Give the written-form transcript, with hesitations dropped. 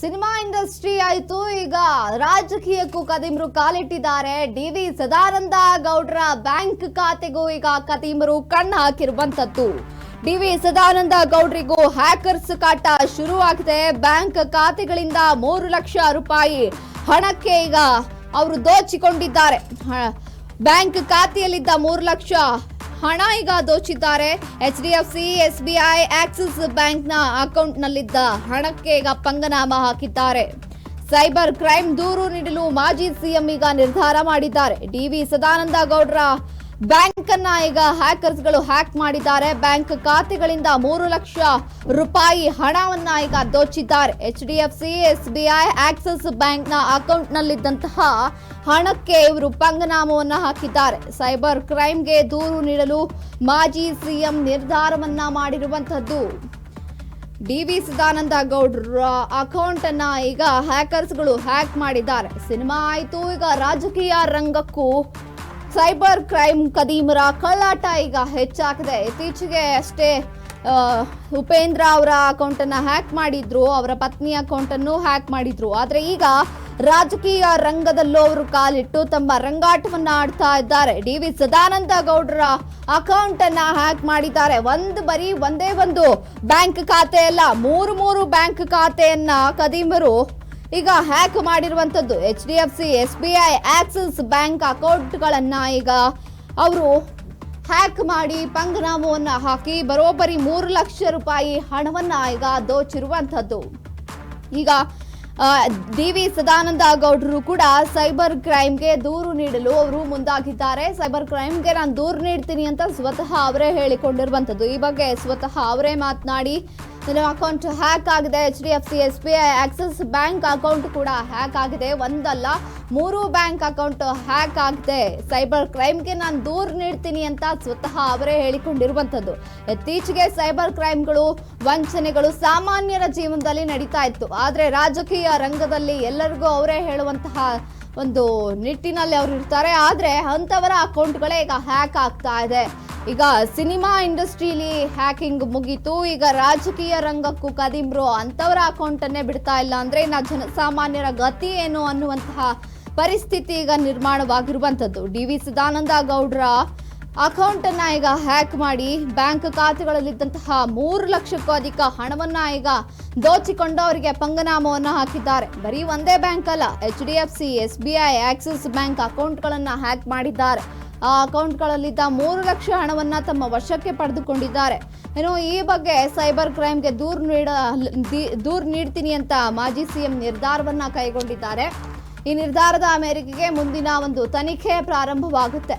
Cinema industry ಆಯ್ತು, ಈಗ ರಾಜಕೀಯಕ್ಕೂ ಕದೀಮರು ಕಾಲಿಟ್ಟಿದ್ದಾರೆ. DV. Sadananda ಗೌಡ್ರ ಬ್ಯಾಂಕ್ ಖಾತೆಗೂ ಈಗ ಕದೀಮರು ಕಣ್ಣು ಹಾಕಿರುವಂತದ್ದು. ಡಿ.ವಿ. ಸದಾನಂದ ಗೌಡ್ರಿಗೂ ಹ್ಯಾಕರ್ಸ್ ಕಾಟ ಶುರುವಾಗಿದೆ. ಬ್ಯಾಂಕ್ ಖಾತೆಗಳಿಂದ 3 ಲಕ್ಷ ರೂಪಾಯಿ ಹಣಕ್ಕೆ ಈಗ ಅವರು ದೋಚಿಕೊಂಡಿದ್ದಾರೆ. ಬ್ಯಾಂಕ್ ಖಾತೆಯಲ್ಲಿದ್ದ 3 ಲಕ್ಷ ಹಣ ಈಗ ದೋಚಿದ್ದಾರೆ. HDFC, SBI, ಆಕ್ಸಿಸ್ ಬ್ಯಾಂಕ್ನ ಅಕೌಂಟ್ನಲ್ಲಿದ್ದ ಹಣಕ್ಕೆ ಈಗ ಪಂಗನಾಮ ಹಾಕಿದ್ದಾರೆ. ಸೈಬರ್ ಕ್ರೈಮ್ ದೂರು ನೀಡಲು ಮಾಜಿ ಸಿಎಂ ಈಗ ನಿರ್ಧಾರ ಮಾಡಿದ್ದಾರೆ. ಡಿ.ವಿ. ಸದಾನಂದ ಗೌಡ್ರ ಬ್ಯಾಂಕ್ ಅನ್ನ ಈಗ ಹ್ಯಾಕರ್ಸ್ಗಳು ಹ್ಯಾಕ್ ಮಾಡಿದ್ದಾರೆ. ಬ್ಯಾಂಕ್ ಖಾತೆಗಳಿಂದ 3 ಲಕ್ಷ ರೂಪಾಯಿ ಹಣವನ್ನ ಈಗ ದೋಚಿದ್ದಾರೆ. HDFC, SBI, ಆಕ್ಸಿಸ್ ಬ್ಯಾಂಕ್ನ ಅಕೌಂಟ್ನಲ್ಲಿದ್ದಂತಹ ಹಣಕ್ಕೆ ಇವರು ಪಂಗನಾಮವನ್ನ ಹಾಕಿದ್ದಾರೆ. ಸೈಬರ್ ಕ್ರೈಮ್ಗೆ ದೂರು ನೀಡಲು ಮಾಜಿ ಸಿಎಂ ನಿರ್ಧಾರವನ್ನ ಮಾಡಿರುವಂತದ್ದು. ಡಿ.ವಿ. ಸದಾನಂದ ಗೌಡ್ರ ಅಕೌಂಟ್ ಅನ್ನ ಈಗ ಹ್ಯಾಕರ್ಸ್ಗಳು ಹ್ಯಾಕ್ ಮಾಡಿದ್ದಾರೆ. ಸಿನಿಮಾ ಆಯ್ತು, ಈಗ ರಾಜಕೀಯ ರಂಗಕ್ಕೂ ಸೈಬರ್ ಕ್ರೈಮ್ ಕದೀಮರ ಕಳ್ಳಾಟ ಈಗ ಹೆಚ್ಚಾಗಿದೆ. ಇತ್ತೀಚೆಗೆ ಅಷ್ಟೇ ಉಪೇಂದ್ರ ಅವರ ಅಕೌಂಟ್ ಅನ್ನ ಹ್ಯಾಕ್ ಮಾಡಿದ್ರು, ಅವರ ಪತ್ನಿ ಅಕೌಂಟ್ ಅನ್ನು ಹ್ಯಾಕ್ ಮಾಡಿದ್ರು. ಆದ್ರೆ ಈಗ ರಾಜಕೀಯ ರಂಗದಲ್ಲೂ ಅವರು ಕಾಲಿಟ್ಟು ತಮ್ಮ ರಂಗಾಟವನ್ನ ಆಡ್ತಾ ಇದ್ದಾರೆ. ಡಿ.ವಿ. ಸದಾನಂದ ಗೌಡ್ರ ಅಕೌಂಟ್ ಅನ್ನ ಹ್ಯಾಕ್ ಮಾಡಿದ್ದಾರೆ. ಒಂದೇ ಒಂದು ಬ್ಯಾಂಕ್ ಖಾತೆ ಅಲ್ಲ, ಮೂರು ಬ್ಯಾಂಕ್ ಖಾತೆಯನ್ನ ಕದೀಮರು ಈಗ ಹ್ಯಾಕ್ ಮಾಡಿರುವಂತದ್ದು. HDFC, SBI, ಆಕ್ಸಿಸ್ ಬ್ಯಾಂಕ್ ಅಕೌಂಟ್ಗಳನ್ನ ಈಗ ಅವರು ಹ್ಯಾಕ್ ಮಾಡಿ ಪಂಗನಾಮವನ್ನ ಹಾಕಿ ಬರೋಬ್ಬರಿ 3 ಲಕ್ಷ ರೂಪಾಯಿ ಹಣವನ್ನ ಈಗ ದೋಚಿರುವಂತದ್ದು. ಈಗ ಡಿ.ವಿ. ಸದಾನಂದ ಗೌಡರು ಕೂಡ ಸೈಬರ್ ಕ್ರೈಮ್ಗೆ ದೂರು ನೀಡಲು ಅವರು ಮುಂದಾಗಿದ್ದಾರೆ. ಸೈಬರ್ ಕ್ರೈಮ್ಗೆ ನಾನು ದೂರು ನೀಡ್ತೀನಿ ಅಂತ ಸ್ವತಃ ಅವರೇ ಹೇಳಿಕೊಂಡಿರುವಂತದ್ದು. ಈ ಬಗ್ಗೆ ಸ್ವತಃ ಅವರೇ ಮಾತನಾಡಿ ನನ್ನ ಅಕೌಂಟ್ ಹ್ಯಾಕ್ ಆಗಿದೆ, HDFC, SBI, Axis bank account ಕೂಡ ಹ್ಯಾಕ್ ಆಗಿದೆ, ಒಂದಲ್ಲ 3 ಬ್ಯಾಂಕ್ ಅಕೌಂಟ್ ಹ್ಯಾಕ್ ಆಗಿದೆ. ಸೈಬರ್ ಕ್ರೈಮ್ಗೆ ನಾನು ದೂರು ನೀಡ್ತೀನಿ ಅಂತ ಸ್ವತಃ ಅವರೇ ಹೇಳಿಕೊಂಡಿರುವಂತದ್ದು. ಇತ್ತೀಚೆಗೆ ಸೈಬರ್ ಕ್ರೈಮ್ಗಳು, ವಂಚನೆಗಳು ಸಾಮಾನ್ಯರ ಜೀವನದಲ್ಲಿ ನಡೀತಾ ಇತ್ತು. ಆದ್ರೆ ರಾಜಕೀಯ ರಂಗದಲ್ಲಿ ಎಲ್ಲರಿಗೂ ಅವರೇ ಹೇಳುವಂತಹ ಒಂದು ನಿಟ್ಟಿನಲ್ಲಿ ಅವರು ಇರ್ತಾರೆ. ಆದ್ರೆ ಅಂತವರ ಅಕೌಂಟ್ಗಳೇ ಈಗ ಹ್ಯಾಕ್ ಆಗ್ತಾ ಇದೆ. ಈಗ ಸಿನಿಮಾ ಇಂಡಸ್ಟ್ರಿಲಿ ಹ್ಯಾಕಿಂಗ್ ಮುಗೀತು, ಈಗ ರಾಜಕೀಯ ರಂಗಕ್ಕೂ ಕದೀಮ್ರು ಅಂತವರ ಅಕೌಂಟ್ ಅನ್ನೇ ಬಿಡ್ತಾ ಇಲ್ಲ. ಅಂದ್ರೆ ಇನ್ನು ಜನಸಾಮಾನ್ಯರ ಗತಿ ಏನು ಅನ್ನುವಂತಹ ಪರಿಸ್ಥಿತಿ ಈಗ ನಿರ್ಮಾಣವಾಗಿರುವಂತದ್ದು. ಡಿ.ವಿ. ಸದಾನಂದ ಗೌಡ್ರ ಅಕೌಂಟ್ ಅನ್ನ ಈಗ ಹ್ಯಾಕ್ ಮಾಡಿ ಬ್ಯಾಂಕ್ ಖಾತೆಗಳಲ್ಲಿದ್ದಂತಹ 3 ಲಕ್ಷಕ್ಕೂ ಅಧಿಕ ಹಣವನ್ನ ಈಗ ದೋಚಿಕೊಂಡು ಅವರಿಗೆ ಪಂಗನಾಮವನ್ನ ಹಾಕಿದ್ದಾರೆ. ಬರೀ ಒಂದೇ ಬ್ಯಾಂಕ್ ಅಲ್ಲ, HDFC, SBI, ಆಕ್ಸಿಸ್ ಬ್ಯಾಂಕ್ ಅಕೌಂಟ್ಗಳನ್ನ ಹ್ಯಾಕ್ ಮಾಡಿದ್ದಾರೆ. ಆ ಅಕೌಂಟ್ಗಳಲ್ಲಿದ್ದ 3 ಲಕ್ಷ ಹಣವನ್ನ ತಮ್ಮ ವಶಕ್ಕೆ ಪಡೆದುಕೊಂಡಿದ್ದಾರೆ. ಇನ್ನು ಈ ಬಗ್ಗೆ ಸೈಬರ್ ಕ್ರೈಮ್ಗೆ ದೂರು ನೀಡ್ತೀನಿ ಅಂತ ಮಾಜಿ ಸಿಎಂ ನಿರ್ಧಾರವನ್ನ ಕೈಗೊಂಡಿದ್ದಾರೆ. ಈ ನಿರ್ಧಾರದ ಮೇರೆಗೆ ಮುಂದಿನ ಒಂದು ತನಿಖೆ ಪ್ರಾರಂಭವಾಗುತ್ತೆ.